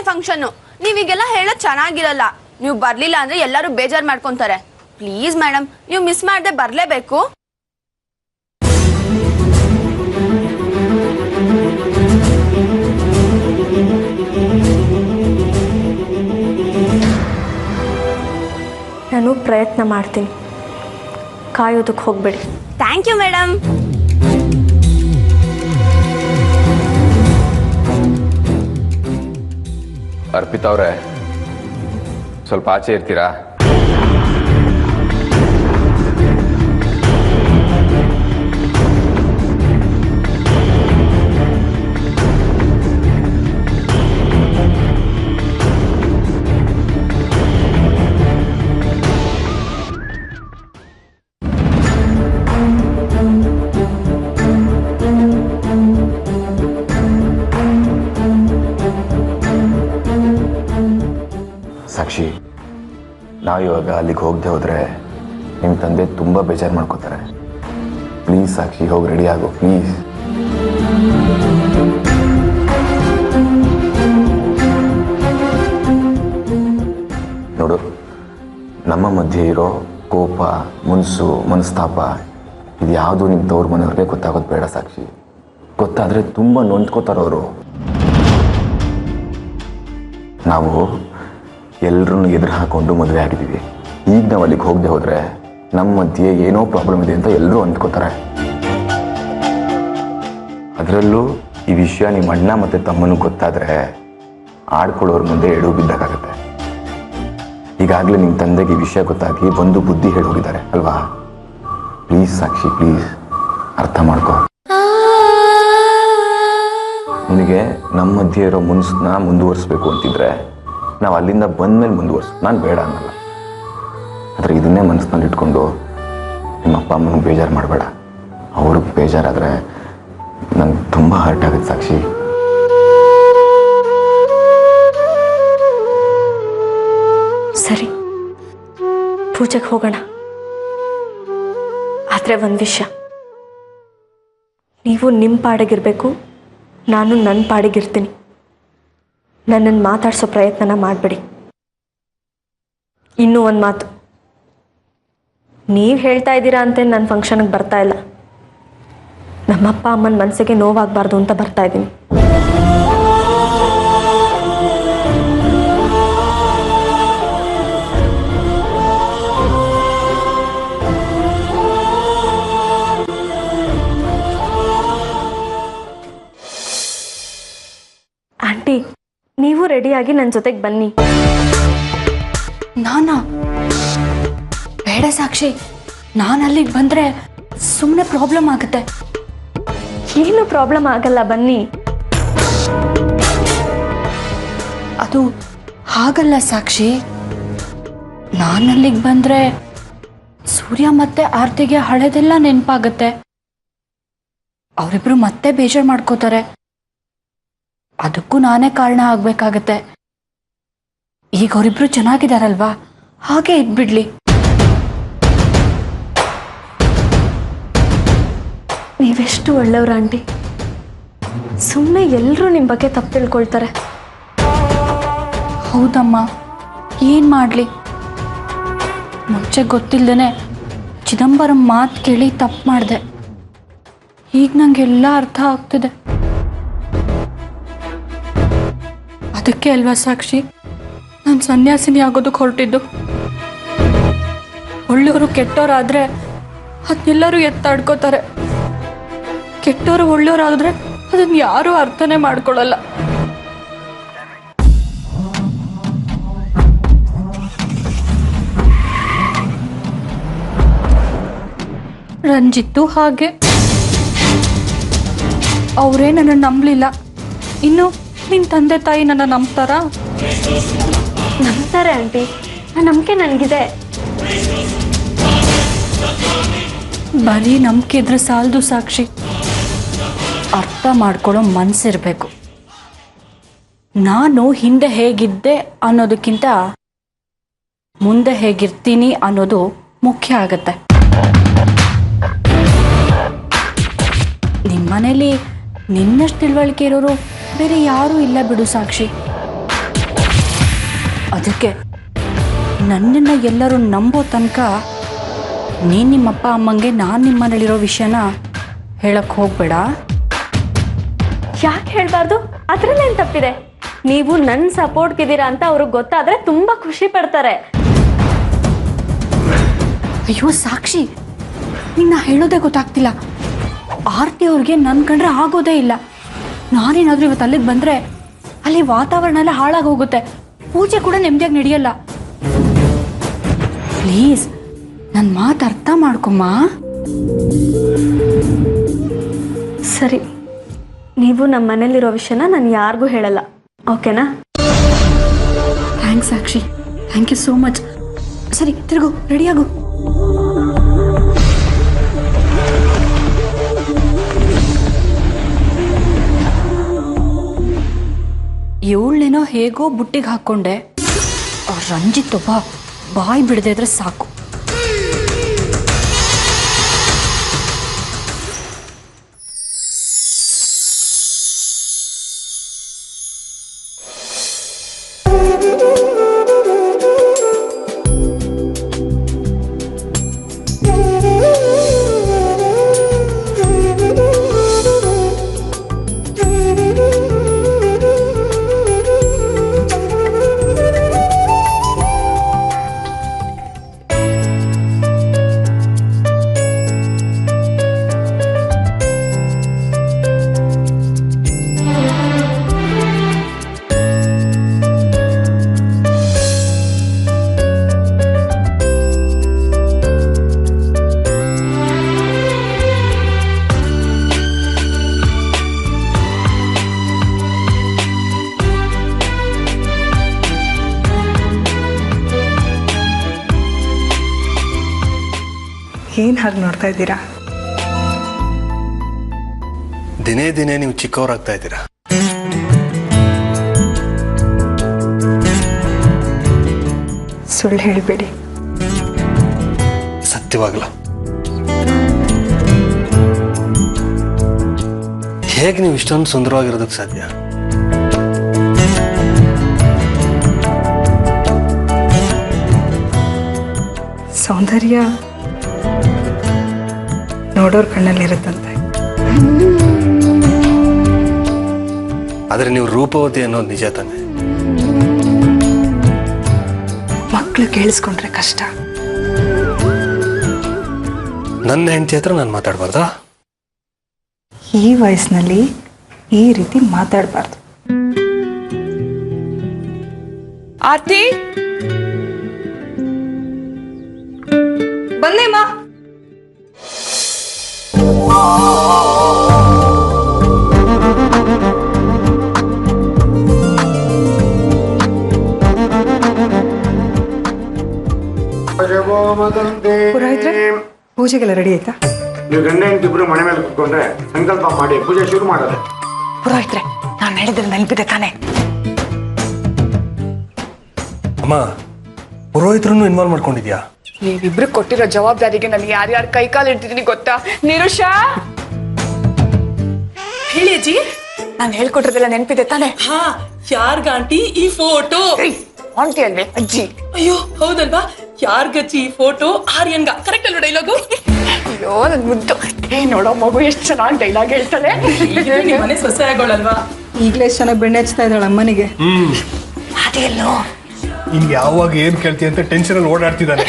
Function. ನೀವೀಗೆಲ್ಲ ಹೇಳೋದು ಚೆನ್ನಾಗಿರಲ್ಲ. ನೀವು ಬರ್ಲಿಲ್ಲ ಅಂದ್ರೆ ಎಲ್ಲರೂ ಬೇಜಾರು ಮಾಡ್ಕೊಂತಾರೆ. ಪ್ಲೀಸ್ ಮೇಡಮ್, ನೀವು ಮಿಸ್ ಮಾಡದೆ ಬರ್ಲೇಬೇಕು. ನಾನು ಪ್ರಯತ್ನ ಮಾಡ್ತೀನಿ, ಕಾಯೋದಕ್ಕೆ ಹೋಗ್ಬೇಡಿ. Thank you madam. ಅರ್ಪಿತಾ ಅವರೇ, ಸ್ವಲ್ಪ ಆಚೆ ಇರ್ತೀರಾ? ಸಾಕ್ಷಿ, ನಾವು ಇವಾಗ ಅಲ್ಲಿಗೆ ಹೋಗದೆ ಹೋದರೆ ನಿಮ್ಮ ತಂದೆ ತುಂಬ ಬೇಜಾರು ಮಾಡ್ಕೋತಾರೆ. ಪ್ಲೀಸ್ ಸಾಕ್ಷಿ, ಹೋಗಿ ರೆಡಿ ಆಗು ಪ್ಲೀಸ್. ನೋಡು, ನಮ್ಮ ಮಧ್ಯೆ ಇರೋ ಕೋಪ, ಮುನ್ಸು, ಮನಸ್ತಾಪ ಇದು ಯಾವುದು ನಿಮ್ಮ ತವ್ರ ಮನೆಯವ್ರಿಗೆ ಗೊತ್ತಾಗೋದು ಬೇಡ ಸಾಕ್ಷಿ. ಗೊತ್ತಾದರೆ ತುಂಬ ನೊಂದ್ಕೋತಾರವರು. ನಾವು ಎಲ್ಲರನ್ನು ಎದುರು ಹಾಕೊಂಡು ಮದುವೆ ಆಗಿದ್ದೀವಿ. ಈಗ ನಾವು ಅಲ್ಲಿಗೆ ಹೋಗದೆ ಹೋದರೆ ನಮ್ಮ ಮಧ್ಯೆ ಏನೋ ಪ್ರಾಬ್ಲಮ್ ಇದೆ ಅಂತ ಎಲ್ಲರೂ ಅಂದ್ಕೋತಾರೆ. ಅದರಲ್ಲೂ ಈ ವಿಷಯ ನಿಮ್ಮ ಅಣ್ಣ ಮತ್ತು ತಮ್ಮನಿಗೆ ಗೊತ್ತಾದರೆ ಆಡ್ಕೊಳ್ಳೋರ ಮುಂದೆ ಎಡು ಬಿದ್ದಾಗತ್ತೆ. ಈಗಾಗಲೇ ನಿಮ್ಮ ತಂದೆಗೆ ಈ ವಿಷಯ ಗೊತ್ತಾಗಿ ಬಂದು ಬುದ್ಧಿ ಹೇಳಿ ಹೋಗಿದ್ದಾರೆ ಅಲ್ವಾ? ಪ್ಲೀಸ್ ಸಾಕ್ಷಿ, ಪ್ಲೀಸ್ ಅರ್ಥ ಮಾಡ್ಕೋ. ನಿನಗೆ ನಮ್ಮ ಮಧ್ಯೆ ಇರೋ ಮುನ್ಸನ್ನ ಮುಂದುವರಿಸ್ಬೇಕು ಅಂತಿದ್ರೆ ನಾವು ಅಲ್ಲಿಂದ ಬಂದಮೇಲೆ ಮುಂದುವರ್ಸು, ನಾನು ಬೇಡ ಅನ್ನಲ್ಲ. ಆದರೆ ಇದನ್ನೇ ಮನಸ್ಸಿನಲ್ಲಿ ಇಟ್ಕೊಂಡು ನಿಮ್ಮ ಅಪ್ಪ ಅಮ್ಮನಿಗೆ ಬೇಜಾರು ಮಾಡಬೇಡ. ಅವ್ರಿಗೆ ಬೇಜಾರಾದರೆ ನಂಗೆ ತುಂಬ ಹರ್ಟ್ ಆಗುತ್ತೆ ಸಾಕ್ಷಿ. ಸರಿ, ಪೂಜೆಗೆ ಹೋಗೋಣ. ಆದರೆ ಒಂದು ವಿಷಯ, ನೀವು ನಿಮ್ಮ ಪಾಡಿಗಿರಬೇಕು, ನಾನು ನನ್ನ ಪಾಡಿಗಿರ್ತೀನಿ. ನನ್ನನ್ನು ಮಾತಾಡಿಸೋ ಪ್ರಯತ್ನನ ಮಾಡಬೇಡಿ. ಇನ್ನೂ ಒಂದು ಮಾತು, ನೀವು ಹೇಳ್ತಾ ಇದ್ದೀರಾ ಅಂತ ನನ್ನ ಫಂಕ್ಷನ್ಗೆ ಬರ್ತಾ ಇಲ್ಲ. ನಮ್ಮಪ್ಪ ಅಮ್ಮನ ಮನಸ್ಸಿಗೆ ನೋವಾಗಬಾರ್ದು ಅಂತ ಬರ್ತಾ ಇದ್ದೀನಿ. ಆಂಟಿ, ನೀವು ರೆಡಿಯಾಗಿ ನನ್ನ ಜೊತೆಗೆ ಬನ್ನಿ. ನಾನಾ? ಬೇಡ ಸಾಕ್ಷಿ, ನಾನು ಅಲ್ಲಿಗೆ ಬಂದರೆ ಸುಮ್ಮನೆ ಪ್ರಾಬ್ಲಮ್ ಆಗುತ್ತೆ. ಏನು ಪ್ರಾಬ್ಲಮ್ ಆಗಲ್ಲ, ಬನ್ನಿ. ಅದು ಹಾಗಲ್ಲ ಸಾಕ್ಷಿ, ನಾನು ಅಲ್ಲಿಗೆ ಬಂದರೆ ಸೂರ್ಯ ಮತ್ತೆ ಆರ್ತಿಗೆ ಹಳೆದೆಲ್ಲ ನೆನಪಾಗುತ್ತೆ. ಅವರಿಬ್ರು ಮತ್ತೆ ಬೇಜಾರು ಮಾಡ್ಕೋತಾರೆ. ಅದಕ್ಕೂ ನಾನೇ ಕಾರಣ ಆಗ್ಬೇಕಾಗತ್ತೆ. ಈಗ ಅವರಿಬ್ರು ಚೆನ್ನಾಗಿದಾರಲ್ವಾ, ಹಾಗೆ ಇದ್ಬಿಡ್ಲಿ. ನೀವೆಷ್ಟು ಒಳ್ಳೆಯವ್ರ ಆಂಟಿ. ಸುಮ್ಮನೆ ಎಲ್ಲರೂ ನಿಮ್ಮ ಬಗ್ಗೆ ತಪ್ಪು ತಿಳ್ಕೊಳ್ತಾರೆ. ಹೌದಮ್ಮ, ಏನು ಮಾಡಲಿ, ಮುಂಚೆ ಗೊತ್ತಿಲ್ಲದೇ ಚಿದಂಬರಂ ಮಾತು ಕೇಳಿ ತಪ್ಪು ಮಾಡಿದೆ. ಈಗ ನನಗೆಲ್ಲ ಅರ್ಥ ಆಗ್ತಿದೆ. ಅದಕ್ಕೆ ಅಲ್ವಾ ಸಾಕ್ಷಿ ನಾನು ಸನ್ಯಾಸಿನಿ ಆಗೋದಕ್ಕೆ ಹೊರಟಿದ್ದು. ಒಳ್ಳೆಯವರು ಕೆಟ್ಟವರಾದರೆ ಅದನ್ನೆಲ್ಲರೂ ಎತ್ತಾಡ್ಕೋತಾರೆ. ಕೆಟ್ಟವರು ಒಳ್ಳೆಯವರಾದರೆ ಅದನ್ನು ಯಾರೂ ಅರ್ಥನೇ ಮಾಡ್ಕೊಳ್ಳಲ್ಲ. ರಂಜಿತ್ತು ಹಾಗೆ, ಅವರೇ ನನ್ನ ನಂಬಲಿಲ್ಲ. ಇನ್ನು ನಿನ್ನ ತಂದೆ ತಾಯಿ ನನ್ನ ನಂಬ್ತಾರಾ? ನಂಬ್ತಾರೆ ಆಂಟಿ, ಆ ನಂಬಿಕೆ ನನಗಿದೆ. ಬರೀ ನಂಬಿಕೆ ಇದ್ರೆ ಸಾಲದು ಸಾಕ್ಷಿ, ಅರ್ಥ ಮಾಡ್ಕೊಳ್ಳೋ ಮನಸ್ಸಿರಬೇಕು. ನಾನು ಹಿಂದೆ ಹೇಗಿದ್ದೆ ಅನ್ನೋದಕ್ಕಿಂತ ಮುಂದೆ ಹೇಗಿರ್ತೀನಿ ಅನ್ನೋದು ಮುಖ್ಯ ಆಗತ್ತೆ. ನಿಮ್ಮ ಮನೇಲಿ ನಿನ್ನಷ್ಟು ತಿಳುವಳಿಕೆ ಇರೋರು ಬೇರೆ ಯಾರೂ ಇಲ್ಲ ಬಿಡು ಸಾಕ್ಷಿ. ಅದಕ್ಕೆ ನನ್ನನ್ನು ಎಲ್ಲರೂ ನಂಬೋ ತನಕ ನೀನು ನಿಮ್ಮಪ್ಪ ಅಮ್ಮಂಗೆ ನಾನು ನಿಮ್ಮ ಮನೇಲಿರೋ ವಿಷಯನ ಹೇಳಕ್ಕೆ ಹೋಗಬೇಡ. ಯಾಕೆ ಹೇಳಬಾರ್ದು? ಅದರಲ್ಲೇನು ತಪ್ಪಿದೆ? ನೀವು ನನ್ನ ಸಪೋರ್ಟ್ಗಿದ್ದೀರಾ ಅಂತ ಅವ್ರಿಗೆ ಗೊತ್ತಾದರೆ ತುಂಬ ಖುಷಿ ಪಡ್ತಾರೆ. ಅಯ್ಯೋ ಸಾಕ್ಷಿ, ನಿನ್ನ ಹೇಳೋದೇ ಗೊತ್ತಾಗ್ತಿಲ್ಲ. ಆರ್ತಿ ಅವ್ರಿಗೆ ನನ್ನ ಕಂಡ್ರೆ ಆಗೋದೇ ಇಲ್ಲ. ನಾನೇನಾದರೂ ಇವತ್ತು ಅಲ್ಲಿಗೆ ಬಂದರೆ ಅಲ್ಲಿ ವಾತಾವರಣ ಎಲ್ಲ ಹಾಳಾಗಿ ಹೋಗುತ್ತೆ, ಪೂಜೆ ಕೂಡ ನೆಮ್ಮದಿಯಾಗಿ ನಡೆಯಲ್ಲ. ಪ್ಲೀಸ್ ನನ್ನ ಮಾತು ಅರ್ಥ ಮಾಡ್ಕೊಮ್ಮ. ಸರಿ, ನೀವು ನಮ್ಮ ಮನೇಲಿರೋ ವಿಷಯನ ನಾನು ಯಾರಿಗೂ ಹೇಳಲ್ಲ, ಓಕೆನಾ? Thanks Sakshi, thank you so much. ಸರಿ ತಿರುಗು, ರೆಡಿಯಾಗು. ಇವಳೇನೋ ಹೇಗೋ ಬುಟ್ಟಿಗೆ ಹಾಕ್ಕೊಂಡೆ. ರಂಜಿತ್ ಒಬ್ಬ ಬಾಯಿ ಬಿಡದೆ ಇದ್ರೆ ಸಾಕು. ಏನು ಹಾಗೆ ನೋಡ್ತಾ ಇದ್ದೀರಾ? ದಿನೇ ದಿನೇ ನೀವು ಚಿಕ್ಕವರಾಗ್ತಾ ಇದ್ದೀರಾ. ಸುಳ್ಳು ಹೇಳಬೇಡಿ. ಸತ್ಯವಾಗಲ್ಲ. ಹೇಗೆ ನೀವು ಇಷ್ಟೊಂದು ಸುಂದರವಾಗಿರೋದಕ್ಕೆ ಸಾಧ್ಯ? ಸೌಂದರ್ಯ ನೋಡೋರ್ ಕಣ್ಣಲ್ಲಿರುತ್ತಂತೆ. ಆದರೆ ನೀವು ರೂಪವತಿ ಅನ್ನೋದು ನಿಜ ತಾನೆ? ಮಕ್ಕಳು ಕೇಳಿಸ್ಕೊಂಡ್ರೆ ಕಷ್ಟ. ನನ್ನ ಹೆಂಡತಿ ಹತ್ರ ನಾನು ಮಾತಾಡಬಾರ್ದಾ? ಈ ವಯಸ್ಸಿನಲ್ಲಿ ಈ ರೀತಿ ಮಾತಾಡಬಾರ್ದು. ಆರ್ತಿ ಬಂದೇಮ್ಮ. ಪುರೋಹಿತ್ರೆ, ಪೂಜೆಗೆಲ್ಲ ರೆಡಿ ಆಯ್ತಾ? ನೀವು ಗಂಡ ಹೆಂಡತಿಬ್ರು ಮನೆ ಮೇಲೆ ಕುತ್ಕೊಂಡ್ರೆ ಸಂಕಲ್ಪ ಮಾಡಿ ಪೂಜೆ ಶುರು ಮಾಡೋದೆ. ಪುರೋಹಿತ್ರೆ, ನಾನು ಹೇಳಿದ್ರೆ ನೆನಪಿದೆ ತಾನೆ? ಅಮ್ಮ, ಪುರೋಹಿತರನ್ನು ಇನ್ವಾಲ್ವ್ ಮಾಡ್ಕೊಂಡಿದ್ಯಾ? ನೀವಿಬ್ರು ಕೊಟ್ಟಿರೋ ಜವಾಬ್ದಾರಿಗೆ ನನಗೆ ಯಾರ್ಯಾರು ಕೈಕಾಲು ಇಡ್ತಿದ್ದೀನಿ ಗೊತ್ತಾ? ನಿರುಷಾ, ಹೇಳಿ ಅಜ್ಜಿ. ನಾನು ಹೇಳ್ಕೊಟ್ಟಿರೋದೆಲ್ಲ ನೆನಪಿದೆ ತಾನೆ? ಹಾ, ಯಾರ್ಗ ಆಂಟಿ ಈ ಫೋಟೋ? ಆಂಟಿ ಅಲ್ವೇ ಅಜ್ಜಿ? ಅಯ್ಯೋ ಹೌದಲ್ವಾ, ಯಾರ್ಗಜ್ಜಿ ಈ ಫೋಟೋ? ಆರ್ಯನ್ಗ. ಕರೆಕ್ಟ್ ಅಲ್ವಾ ಡೈಲಾಗು? ಅಯ್ಯೋ ನನ್ ಮುದ್ದು. ನೋಡೋ ಮಗು ಎಷ್ಟು ಚೆನ್ನಾಗಿ ಡೈಲಾಗ್ ಹೇಳ್ತಾಳೆ. ನಿಮ್ಮ ಮನೆ ಸೊಸೆ ಆಗೋಳಲ್ವಾ? ಈಗಲೇ ಎಷ್ಟು ಚೆನ್ನಾಗಿ ಬೆಣ್ಣೆ ಹಚ್ತಾ ಇದ್ದಾಳೆ ಅಮ್ಮನಿಗೆ. ಅದೆಲ್ಲೋ ಇನ್ ಯಾವಾಗ ಏನ್ ಕೇಳ್ತೀಯ ಅಂತ ಟೆನ್ಷನ್ ಅಲ್ಲಿ ಓಡಾಡ್ತಿದ್ದಾನೆ.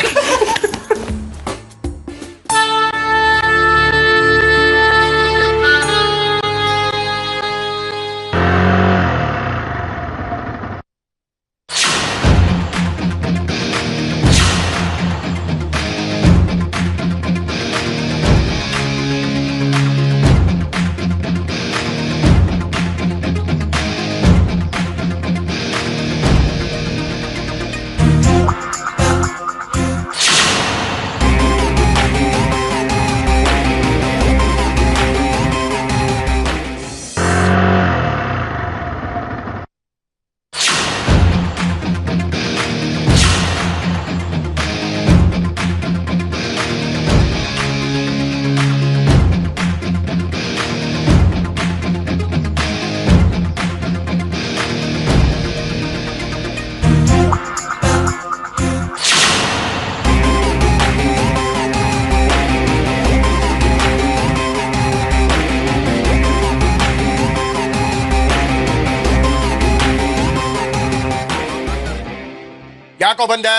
ಯಾಕೋ ಬಂದೆ?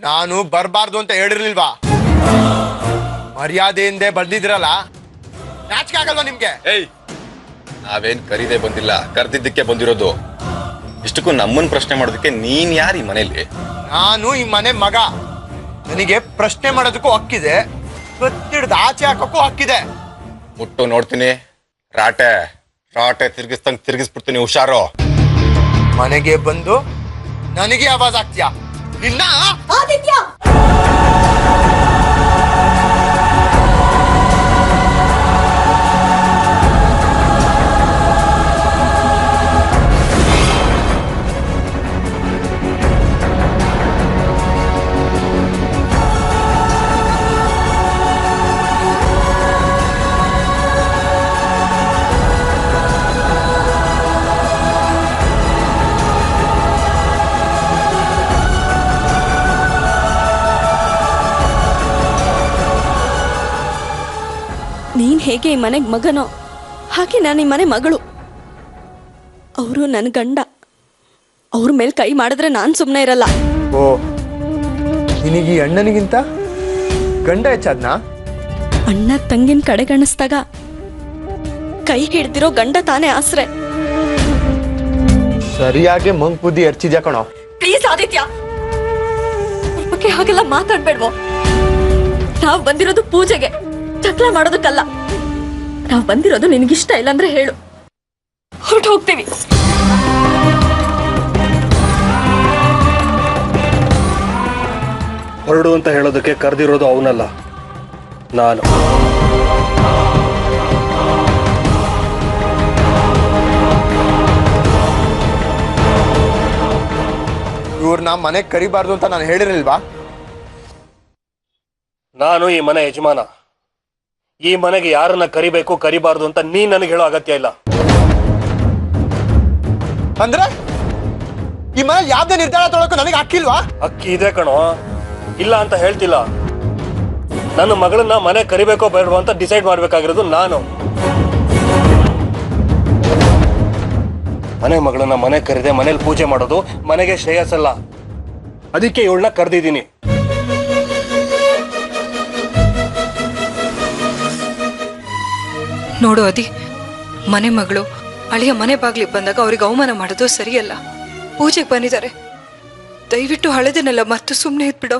ನಾನು ಬರಬಾರ್ದು ಅಂತ ಹೇಳಿರ್ಲಿಲ್ವಾ? ಮರ್ಯಾದೆಯಿಂದೆ ಬಂದಿದ್ರಲ್ಲ, ನಾಚಿಕೆ ಆಗಲ್ವಾ ನಿಮ್ಗೆ? ಏಯ್, ನಾವೇನ್ ಕರೀದೆ ಬಂದಿಲ್ಲ, ಕರ್ದಿದ್ದಕ್ಕೆ ಬಂದಿರೋದು. ಇಷ್ಟಕ್ಕೂ ನಮ್ಮನ್ ಪ್ರಶ್ನೆ ಮಾಡೋದಕ್ಕೆ ನೀನ್ ಯಾರು ಈ ಮನೇಲಿ? ನಾನು ಈ ಮನೆ ಮಗ. ನನಗೆ ಪ್ರಶ್ನೆ ಮಾಡೋದಕ್ಕೂ ಹಕ್ಕಿದೆ, ಗೊತ್ತಿಡ್ದು ಆಚೆ ಹಾಕೋಕ್ಕೂ ಹಕ್ಕಿದೆ. ಮುಟ್ಟು ನೋಡ್ತೀನಿ, ರಾಟೆ ರಾಟೆ ತಿರ್ಗಿಸ್ಬಿಡ್ತೀನಿ, ಹುಷಾರು. ಮನೆಗೆ ಬಂದು ನನಗೆ ಆವಾಜ್ ಆಗ್ತೀಯಾ? ಇಲ್ಲ ಆದಿತ್ಯ, ನೀನ್ ಹೇಗೆ ಈ ಮನೆಗೆ ಮಗನೋ ಹಾಗೆ ನಾನು ಈ ಮನೆ ಮಗಳು. ಅವರು ನನ್ನ ಗಂಡ. ಅವ್ರ ಮೇಲೆ ಕೈ ಮಾಡಿದ್ರೆ ನಾನು ಸುಮ್ಮನೆ ಇರಲ್ಲ. ಓ, ನಿನಗೆ ಈ ಅಣ್ಣನಿಗಿಂತ ಗಂಡ ಹೆಚ್ಚಾದ್ನಾ? ಅಣ್ಣ ತಂಗಿನ ಕಡೆಗಣಿಸ್ದಾಗ ಕೈ ಹಿಡ್ದಿರೋ ಗಂಡ ತಾನೇ ಆಸ್ರೆ. ಸರಿಯಾಗಿ ಮಂಗ್ ಬುದ್ಧಿ ಎರ್ಚಿದ್ಯಾ ಕಣೋ. ಪ್ಲೀಸ್ ಆದಿತ್ಯ, ಬಗ್ಗೆ ಹಾಗೆಲ್ಲ ಮಾತಾಡ್ಬೇಡ್ವೋ. ನಾವ್ ಬಂದಿರೋದು ಪೂಜೆಗೆ, ಚಕ್ಲ ಮಾಡೋದಕ್ಕಲ್ಲ. ನಾವ್ ಬಂದಿರೋದು ನಿನಗಿಷ್ಟ ಇಲ್ಲ ಅಂದ್ರೆ ಹೇಳು, ಹೊರಟು ಹೋಗ್ತೀವಿ. ಹೊರಡು ಅಂತ ಹೇಳೋದಕ್ಕೆ ಕರೆದಿರೋದು ಅವನಲ್ಲ, ನಾನು. ಇವ್ರನ್ನ ಮನೆಗೆ ಕರಿಬಾರ್ದು ಅಂತ ನಾನು ಹೇಳಿರಲಿಲ್ವಾ? ನಾನು ಈ ಮನೆ ಯಜಮಾನ. ಈ ಮನೆಗೆ ಯಾರನ್ನ ಕರಿಬೇಕು ಕರಿಬಾರ್ದು ಅಂತ ನೀನ್ ನನಗೆ ಹೇಳೋ ಅಗತ್ಯ ಇಲ್ಲ. ಅಂದ್ರೆ ಈ ಮನೆ ಯಾವ್ದೇ ನಿರ್ಧಾರ ತೊಗೊಳಕ್ಕೂ ನನಗೆ ಹಾಕಿಲ್ವಾ? ಅಕ್ಕಿ ಇದೆ ಕಣೋ, ಇಲ್ಲ ಅಂತ ಹೇಳ್ತಿಲ್ಲ. ನನ್ನ ಮಗಳನ್ನ ಮನೆ ಕರಿಬೇಕೋ ಬೇಡವೋ ಅಂತ ಡಿಸೈಡ್ ಮಾಡ್ಬೇಕಾಗಿರೋದು ನಾನು. ಮನೆ ಮಗಳನ್ನ ಮನೆ ಕರೆದೆ ಮನೇಲಿ ಪೂಜೆ ಮಾಡೋದು ಮನೆಗೆ ಶ್ರೇಯಸ್ಸಲ್ಲ. ಅದಕ್ಕೆ ಇವಳನ್ನ ಕರೆದಿದ್ದೀನಿ. ನೋಡು ಅದಿ, ಮನೆ ಮಗಳು ಅಳಿಯ ಮನೆ ಬಾಗ್ಲಿಗೆ ಬಂದಾಗ ಅವ್ರಿಗೆ ಅವಮಾನ ಮಾಡೋದು ಸರಿಯಲ್ಲ. ಪೂಜೆಗೆ ಬಂದಿದ್ದಾರೆ, ದಯವಿಟ್ಟು ಹಳೆದನ್ನೆಲ್ಲ ಮತ್ತು ಸುಮ್ಮನೆ ಇದ್ಬಿಡೋ.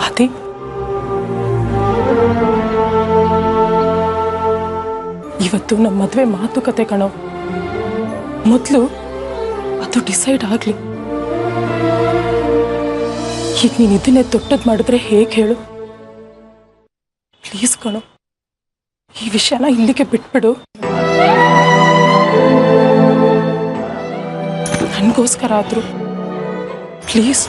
ಆದಿ, ಇವತ್ತು ನಮ್ಮ ಮದುವೆ ಮಾತುಕತೆ ಕಣೋ. ಮೊದಲು ಅದು ಡಿಸೈಡ್ ಆಗ್ಲಿ. ಈಗ ನೀನು ಇದನ್ನೇ ದೊಡ್ಡದ್ ಮಾಡಿದ್ರೆ ಹೇಗೆ ಹೇಳು? ಪ್ಲೀಸ್ ಕಣೋ, ಈ ವಿಷಯನ ಇಲ್ಲಿಗೆ ಬಿಟ್ಬಿಡು. ನನಗೋಸ್ಕರ ಆದ್ರು ಪ್ಲೀಸ್.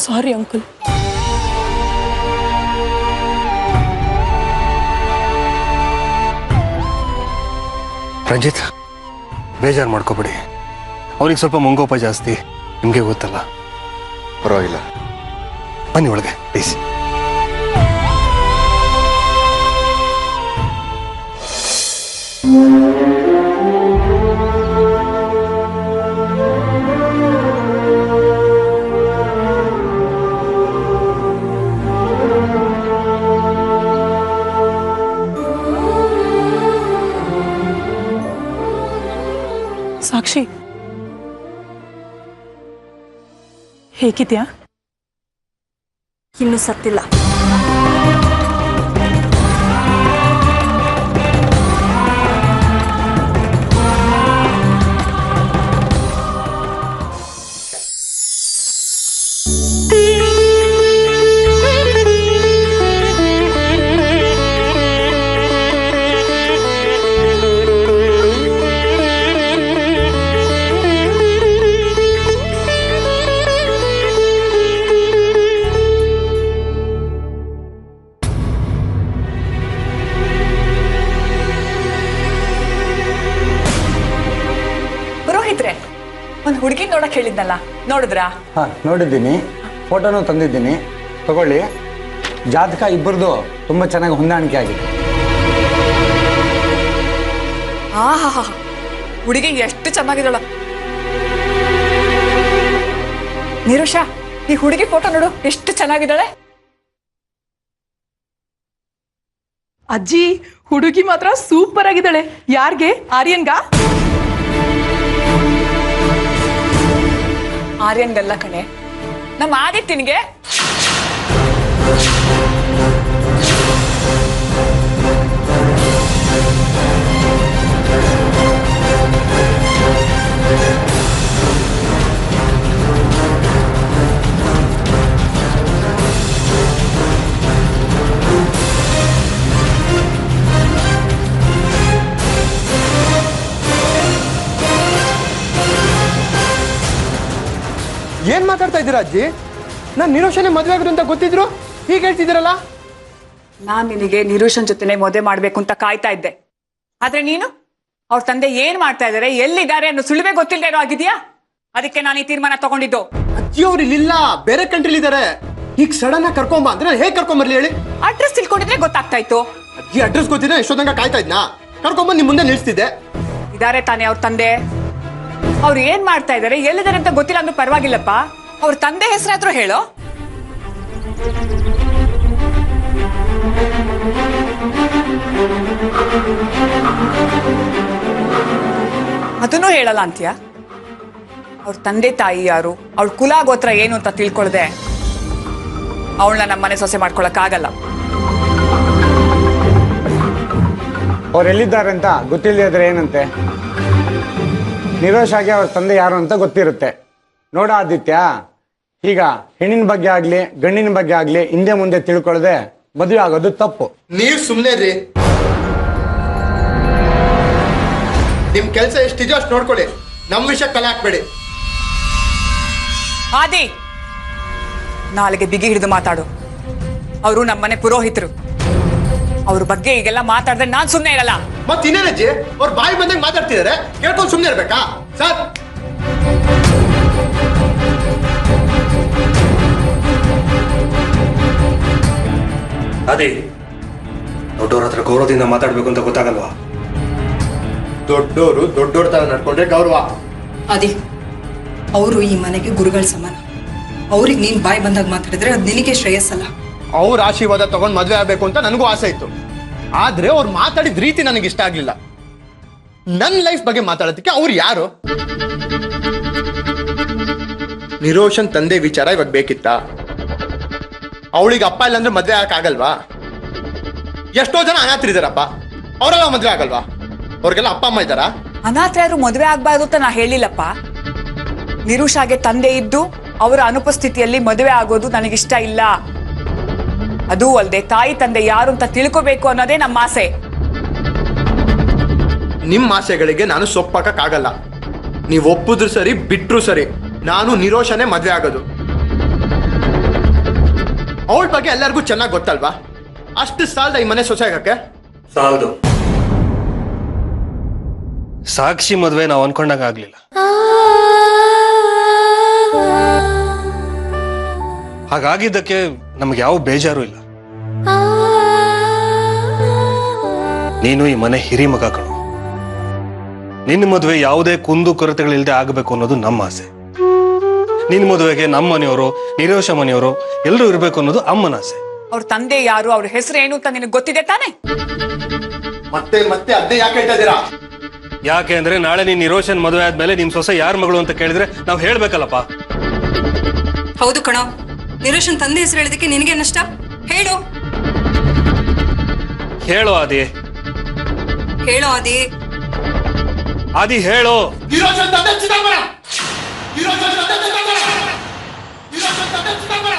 Sorry uncle. ರಂಜಿತ್, ಬೇಜಾರು ಮಾಡ್ಕೋಬೇಡಿ. ಅವ್ರಿಗೆ ಸ್ವಲ್ಪ ಮುಂಗೋಪ ಜಾಸ್ತಿ, ನಿಮಗೆ ಗೊತ್ತಲ್ಲ. ಪರವಾಗಿಲ್ಲ, ಬನ್ನಿ ಒಳಗೆ ಪ್ಲೀಸ್. ಸಾಕ್ಷಿ, ಹೇಗಿದ್ಯಾ? ಇನ್ನೂ ಸತ್ತಿಲ್ಲ. ನೋಡಕ್ ಹೇಳಿದ್ನಲ್ಲ, ನೋಡಿದ್ರಾ? ಹಾಂ ನೋಡಿದ್ದೀನಿ, ಫೋಟೋನೂ ತಂದಿದ್ದೀನಿ, ತಗೊಳ್ಳಿ. ಜಾತಕ ಇಬ್ಬರದು ತುಂಬ ಚೆನ್ನಾಗಿ ಹೊಂದಾಣಿಕೆ ಆಗಿದೆ. ಆಹಾ, ಹುಡುಗಿ ಎಷ್ಟು ಚೆನ್ನಾಗಿದ್ದಾಳ. ನಿರುಷ, ಈ ಹುಡುಗಿ ಫೋಟೋ ನೋಡು, ಎಷ್ಟು ಚೆನ್ನಾಗಿದ್ದಾಳೆ. ಅಜ್ಜಿ, ಹುಡುಗಿ ಮಾತ್ರ ಸೂಪರ್ ಆಗಿದ್ದಾಳೆ. ಯಾರ್ಗೆ? ಆರ್ಯನ್ಗ? ಆರ್ಯನ್ಗಲ್ಲ ಕಣೆ, ನಮ್ಮ ಆದಿತ್ಯನಿಗೆ. ಏನ್ ಮಾತಾಡ್ತಾ ಇದ್ದೀರಾ ಅಜ್ಜಿ? ನಾನು ನಿರೋಷನೇ ಮದುವೆ ಆಗೋದು ಅಂತ ಗೊತ್ತಿದ್ರು ಹೀಗೆ ಹೇಳ್ತಿದ್ದೀರಲ್ಲ? ನಾನ್ ನಿನಗೆ ನಿರುಷನ್ ಜೊತೆನೆ ಮದುವೆ ಮಾಡ್ಬೇಕು ಅಂತ ಕಾಯ್ತಾ ಇದ್ದೆ. ಆದ್ರೆ ನೀನು ಅವ್ರ ತಂದೆ ಏನ್ ಮಾಡ್ತಾ ಇದಾರೆ, ಎಲ್ಲಿದ್ದಾರೆ ಅನ್ನೋ ಸುಳಿವೇ ಗೊತ್ತಿಲ್ಲದೆ ಏನೋ ಆಗಿದ್ಯಾ. ಅದಕ್ಕೆ ನಾನು ಈ ತೀರ್ಮಾನ ತಗೊಂಡಿದ್ದು. ಅಜ್ಜಿ ಅವ್ರು ಇಲ್ಲಿಲ್ಲ, ಬೇರೆ ಕಂಟ್ರಿಲಿ ಇದ್ದಾರೆ. ಈಗ ಸಡನ್ ಆಗಿ ಕರ್ಕೊಂಬ ಅಂದ್ರೆ ನಾನು ಹೇಗೆ ಕರ್ಕೊಂಬರ್ಲಿ ಹೇಳಿ? ಅಡ್ರೆಸ್ ತಿಳ್ಕೊಂಡಿದ್ರೆ ಗೊತ್ತಾಗ್ತಾ ಇತ್ತು. ಅಜ್ಜಿ ಅಡ್ರೆಸ್ ಗೊತ್ತಿದ್ರೆ ಎಷ್ಟೊತ್ತಂಗ ಕಾಯ್ತಾ ಇದ್ನಾ? ಕರ್ಕೊಂಬಂದು ನಿಮ್ ಮುಂದೆ ನಿಲ್ಸ್ತಿದ್ದೆ. ಇದಾರೆ ತಾನೇ ಅವ್ರ ತಂದೆ. ಅವ್ರು ಏನ್ ಮಾಡ್ತಾ ಇದಾರೆ, ಎಲ್ಲಿದ್ದಾರೆ ಅಂತ ಗೊತ್ತಿಲ್ಲ ಅಂದ್ರೂ ಪರವಾಗಿಲ್ಲಪ್ಪ. ಅವ್ರ ತಂದೆ ಹೆಸರಾದ್ರೂ ಹೇಳೋ. ಅದನ್ನೂ ಹೇಳಲ್ಲ ಅಂತ್ಯ? ಅವ್ರ ತಂದೆ ತಾಯಿ ಯಾರು, ಅವಳ ಕುಲ ಗೋತ್ರ ಏನು ಅಂತ ತಿಳ್ಕೊಳ್ದೆ ಅವಳನ್ನ ನಮ್ಮನೆ ಸೊಸೆ ಮಾಡ್ಕೊಳಕ್ ಆಗಲ್ಲ. ಅವ್ರು ಎಲ್ಲಿದ್ದಾರೆ ಅಂತ ಗೊತ್ತಿಲ್ಲದ್ರೆ ಏನಂತೆ? ನಿರೋಷ್ ಆಗಿ ಅವ್ರ ತಂದೆ ಯಾರು ಅಂತ ಗೊತ್ತಿರುತ್ತೆ. ನೋಡ ಆದಿತ್ಯ, ಈಗ ಹೆಣ್ಣಿನ ಬಗ್ಗೆ ಆಗ್ಲಿ ಗಂಡಿನ ಬಗ್ಗೆ ಆಗ್ಲಿ ಹಿಂದೆ ಮುಂದೆ ತಿಳ್ಕೊಳ್ಳದೆ ಮದುವೆ ಆಗೋದು ತಪ್ಪು. ನೀವ್ ಸುಮ್ನೆ ರೀ. ನಿಮ್ ಕೆಲ್ಸ ಎಷ್ಟಿದೆಯೋ ಅಷ್ಟು ನೋಡ್ಕೊಳ್ಳಿ, ನಮ್ ವಿಷಯ ಕಲೆ ಹಾಕ್ಬೇಡಿ. ಆದಿ, ನಾಳೆಗೆ ಬಿಗಿ ಹಿಡಿದು ಮಾತಾಡು. ಅವರು ನಮ್ಮನೆ ಪುರೋಹಿತರು. ಅವ್ರ ಬಗ್ಗೆ ಈಗೆಲ್ಲ ಮಾತಾಡಿದ್ರೆ ನಾನ್ ಸುಮ್ನೆ ಇರಲ್ಲ. ಮತ್ ಇನ್ನೇನಜ್ಜಿ, ಅವ್ರ ಬಾಯಿ ಬಂದಂಗೆ ಮಾತಾಡ್ತಿದಾರೆ, ಕೇಳ್ಕೊಂಡು ಸುಮ್ನೆ ಇರ್ಬೇಕಾ ಸರ್? ಅದೇ ದೊಡ್ಡವ್ರ ಹತ್ರ ಗೌರವದಿಂದ ಮಾತಾಡ್ಬೇಕು ಅಂತ ಗೊತ್ತಾಗಲ್ವಾ? ದೊಡ್ಡೋರು ದೊಡ್ಡೋರ್ ತರ ನಡ್ಕೊಂಡ್ರೆ ಗೌರವ. ಅದಿ, ಅವರು ಈ ಮನೆಗೆ ಗುರುಗಳ ಸಮಾನ. ಅವ್ರಿಗೆ ನೀನ್ ಬಾಯಿ ಬಂದಾಗ ಮಾತಾಡಿದ್ರೆ ಅದು ನಿನಗೆ ಶ್ರೇಯಸ್ಸಲ್ಲ. ಅವ್ರ ಆಶೀರ್ವಾದ ತಗೊಂಡ್ ಮದ್ವೆ ಆಗ್ಬೇಕು ಅಂತ ನನಗೂ ಆಸೆ ಇತ್ತು. ಆದ್ರೆ ಅವ್ರು ಮಾತಾಡಿದ ರೀತಿ ನನಗೆ ಇಷ್ಟ ಆಗ್ಲಿಲ್ಲ. ನನ್ ಲೈಫ್ ಬಗ್ಗೆ ಮಾತಾಡೋದಕ್ಕೆ ಅವ್ರು ಯಾರು? ನಿರೋಷನ್ ತಂದೆ ವಿಚಾರ ಇವಾಗ ಬೇಕಿತ್ತ? ಅವಳಿಗೆ ಅಪ್ಪ ಇಲ್ಲ ಅಂದ್ರೆ ಮದ್ವೆ ಆಗಲ್ವಾ? ಎಷ್ಟೋ ಜನ ಅನಾಥರಿದಾರಪ್ಪ, ಅವರೆಲ್ಲ ಮದ್ವೆ ಆಗಲ್ವಾ? ಅವ್ರಿಗೆಲ್ಲ ಅಪ್ಪ ಅಮ್ಮ ಇದ್ದಾರಾ? ಅನಾಥ ಯಾರು ಮದುವೆ ಆಗ್ಬಾರ್ದು ಅಂತ ನಾ ಹೇಳಿಲ್ಲಪ್ಪ. ನಿರುಷಾಗೆ ತಂದೆ ಇದ್ದು ಅವರ ಅನುಪಸ್ಥಿತಿಯಲ್ಲಿ ಮದುವೆ ಆಗೋದು ನನಗಿಷ್ಟ ಇಲ್ಲ. ಅದೂ ಅಲ್ಲದೆ ತಾಯಿ ತಂದೆ ಯಾರು ಅಂತ ತಿಳ್ಕೋಬೇಕು ಅನ್ನೋದೇ ನಮ್ಮ ಆಸೆ. ನಿಮ್ಮ ಆಸೆಗಳಿಗೆ ನಾನು ಸೊಪ್ಪಾಕಕ್ಕಾಗಲ್ಲ. ನೀವು ಒಪ್ಪಿದ್ರು ಸರಿ, ಬಿಟ್ರು ಸರಿ, ನಾನು ನಿರೋಷನೇ ಮದ್ವೆ ಆಗೋದು. ಅವಳ ಬಗ್ಗೆ ಎಲ್ಲರಿಗೂ ಚೆನ್ನಾಗಿ ಗೊತ್ತಲ್ವಾ? ಅಷ್ಟು ಸಾಲದ ಈ ಮನೆ ಸೊಸೆ ಆಗಕ್ಕೆ? ಸಾಲದು. ಸಾಕ್ಷಿ ಮದುವೆ ನಾವು ಅನ್ಕೊಂಡಾಗ ಆಗ್ಲಿಲ್ಲ. ಹಾಗಾಗಿದ್ದಕ್ಕೆ ನಮ್ಗೆ ಯಾವ ಬೇಜಾರು ಇಲ್ಲ. ನೀನು ಈ ಮನೆ ಹಿರಿ ಮಗ ಕಣು. ನಿನ್ನ ಮದುವೆ ಯಾವುದೇ ಕುಂದು ಕೊರತೆಗಳಿಲ್ಲದೆ ಆಗಬೇಕು ಅನ್ನೋದು ನಮ್ಮ ಆಸೆ. ನಿನ್ನ ಮದುವೆಗೆ ನಮ್ಮ ಮನೆಯವರು, ನಿರೋಷ ಮನೆಯವರು ಎಲ್ಲರೂ ಇರಬೇಕು ಅನ್ನೋದು ಅಮ್ಮನ ಆಸೆ. ಅವ್ರ ತಂದೆ ಯಾರು, ಅವ್ರ ಹೆಸರು ಏನು ಅಂತ ನಿನಗೆ ಗೊತ್ತಿದೆ ತಾನೆ? ಮತ್ತೆ ಮತ್ತೆ ಅದೇ ಯಾಕೆ ಹೇಳ್ತಾ ಇದ್ದೀರಾ? ಯಾಕೆ ಅಂದ್ರೆ ನಾಳೆ ನೀನ್ ನಿರೋಷನ್ ಮದುವೆ ಆದ್ಮೇಲೆ ನಿಮ್ ಸೊಸೆ ಯಾರ ಮಗಳು ಅಂತ ಕೇಳಿದ್ರೆ ನಾವು ಹೇಳ್ಬೇಕಲ್ಲಪ್ಪ. ಹೌದು ಕಣೋ, ನಿರೋಷನ್ ತಂದೆ ಹೆಸರು ಹೇಳಿದಕ್ಕೆ ನಿನಗೆ ನಷ್ಟ? ಹೇಳು. ಹೇಳು ಆದಿ. ಹೇಳೋ ಆದಿ. ಆದಿ ಹೇಳು. ನಿರೋಷನ್ ತಂದೆ ಚಿದಂಬರ! ನಿರೋಷನ್ ತಂದೆ ಚಿದಂಬರ! ನಿರೋಷನ್ ತಂದೆ ಚಿದಂಬರ!